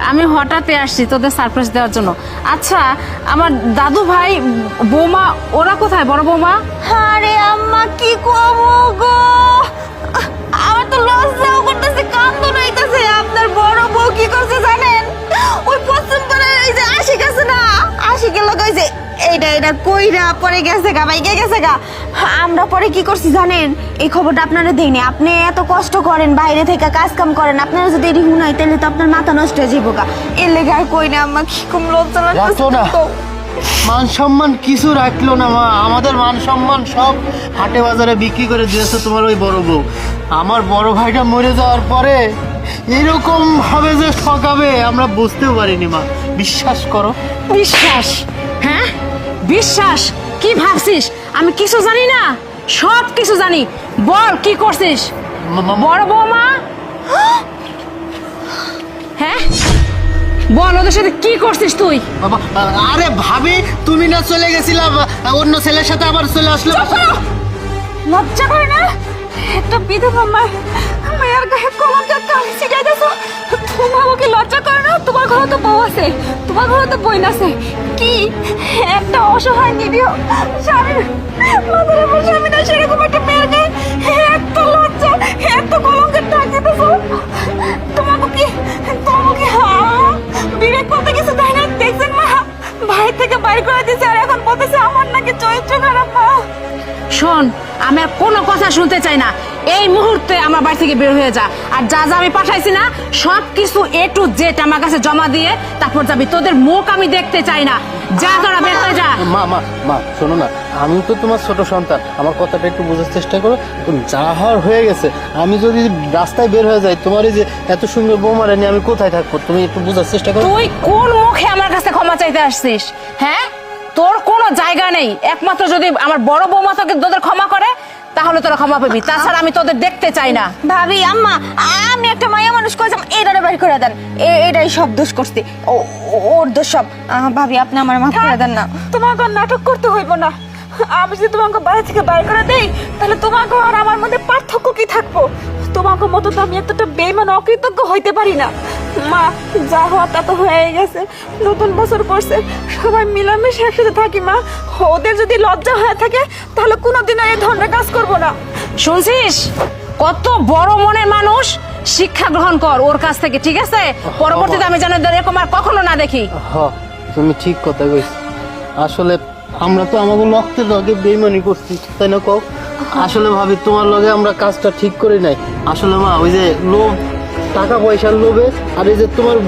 আমি হঠাৎই আসছি তোদের সারপ্রাইজ দেওয়ার জন্য। আচ্ছা, আমার দাদু ভাই বৌমা ওরা কোথায়? বড় বৌমা? আরে আম্মা কি কমো গো, আমার তো লজ্জাও করতেছে, কান্দন হইতেছে। আপনার বড় বউ কি করছে জানেন? ওই পশ্চিম পাড়ার এই যে আশিক আছে না, আশিকের লোক ওই যে এইটা কইরা পরে গেছে গা, বাইকে গেছে গা। আমরা পরে কি করছি জানেন? এই খবরটা আপনারা দেইনি। আপনি এত কষ্ট করেন, বাইরে থেকে কাজ কাম করেন, আপনারা যদি এটি হুনাই তাহলে তো আপনার মাথা নষ্ট হয়ে যাবো গা। এর লেগে আর কই না আম্মা, কি কম লজ্জা রাখো না। লাগতেছে। মান সম্মান কিছু রাখলো না মা, আমাদের মান সম্মান সব হাটে বাজারে বিক্রি করে দিয়েছে তোমার ওই বড় বউ। আমার বড় ভাইটা মরে যাওয়ার পরে এরকম ভাবে যে ঠকাবে আমরা বুঝতেও পারিনি মা, বিশ্বাস করো। বিশ্বাস? হ্যাঁ বিশ্বাস? কি ভাবছিস আমি কিছু জানি না? সব কিছু জানি। বল কি করছিস? বড় বৌমা, হ্যাঁ বল ওদের সাথে কি করছিস তুই? বাবা, আরে ভাবি তুমি না চলে গেছিলা অন্য ছেলের সাথে আবার চলে আসলো? লজ্জা করে না? একটা বিধবা মায়ের গায়ে কলঙ্ক কালি ছিটাই দিছো। তোমার আমাকে লজ্জা করে না? তোমার ঘরে তো বউ আছে, তোমার ঘরে তো বোন আছে। কি একটা অসহায় নিরীহ স্বামীর মাথার উপর স্বামী না, সেরকম একটা মেয়ের গায়ে এত লজ্জা, এত কলঙ্কের দাগ দিতেছো। তোমাকে বিবেক করতে কিছু দেয় না? দেখছেন মা, ভাই থেকে বাইর করে দিয়েছে, আর এখন বলতেছে আমার নাকি চরিত্র খারাপ। মা শোন, আমি আর কোনো কথা শুনতে চাই না। এই মুহূর্তে আমার বাড়ি থেকে বের হয়ে যা। আর যা যা আমি পাঠাইছি না সব কিছু A to Z আমার কাছে জমা দিয়ে তারপর যাবি। তোদের মুখ আমি দেখতে চাই না। যা তোরা বের হয়ে যা। মা মা মা শোনো না, আমি তো তোমার ছোট সন্তান, আমার কথাটা একটু বোঝার চেষ্টা করো। এখন যা হওয়ার হয়ে গেছে, আমি যদি রাস্তায় বের হয়ে যাই, তোমার এই যে এত সুন্দর বৌমারা নিয়ে আমি কোথায় থাকবো? তুমি একটু বোঝার চেষ্টা করো। তুই কোন মুখে আমার কাছে ক্ষমা চাইতে আসছিস? হ্যাঁ, তোর কোনো জায়গা নেই। একমাত্র যদি আমার বড় বৌমা তোদের ক্ষমা করে তাহলে তোরা ক্ষমা পাবি, তাছাড়া আমি তোদের দেখতে চাই না। ভাবি আম্মা, আমি একটা মায়া মানুষ করেছিলাম, এটারে বের করে দেন। এটাই সব দোষ করছি, ওর দোষ সব। ভাবি আপনি আমার মাফ করে দেন না। তোমাকে নাটক করতে হইব না। আমি যদি তোমাকে বাড়ি থেকে বাইর করে দেই তাহলে তোমাকে আর আমার মধ্যে পার্থক্য কি থাকবো? তোমাকে মতো তো আমি এতটা বেইমান অকৃতজ্ঞ হইতে পারি না। মা যা হওয়া তা তো হয়ে গেছে, নতুন বছর পড়ছে, সবাই মিলামিশে একসাথে থাকি। মা ওদের যদি লজ্জা হয়ে থাকে তাহলে কোনোদিন এই ধরনের কাজ করবো না। শুনছিস? কত বড় মনের মানুষ, শিক্ষা গ্রহণ কর ওর কাছ থেকে, ঠিক আছে? পরবর্তীতে আমি যেন এরকম আর কখনো না দেখি। হ্যাঁ, তুমি ঠিক কথা কইছ। আসলে আমরা তো আমাদের রক্তের লগে বেইমানি করছি, তাই না কও? আসলে ভাবি তোমার লগে আমরা কাজটা ঠিক করি নাই। আসলে মা ওই যে লোভ, টাকা পয়সার লোভে, আর এই যে তোমার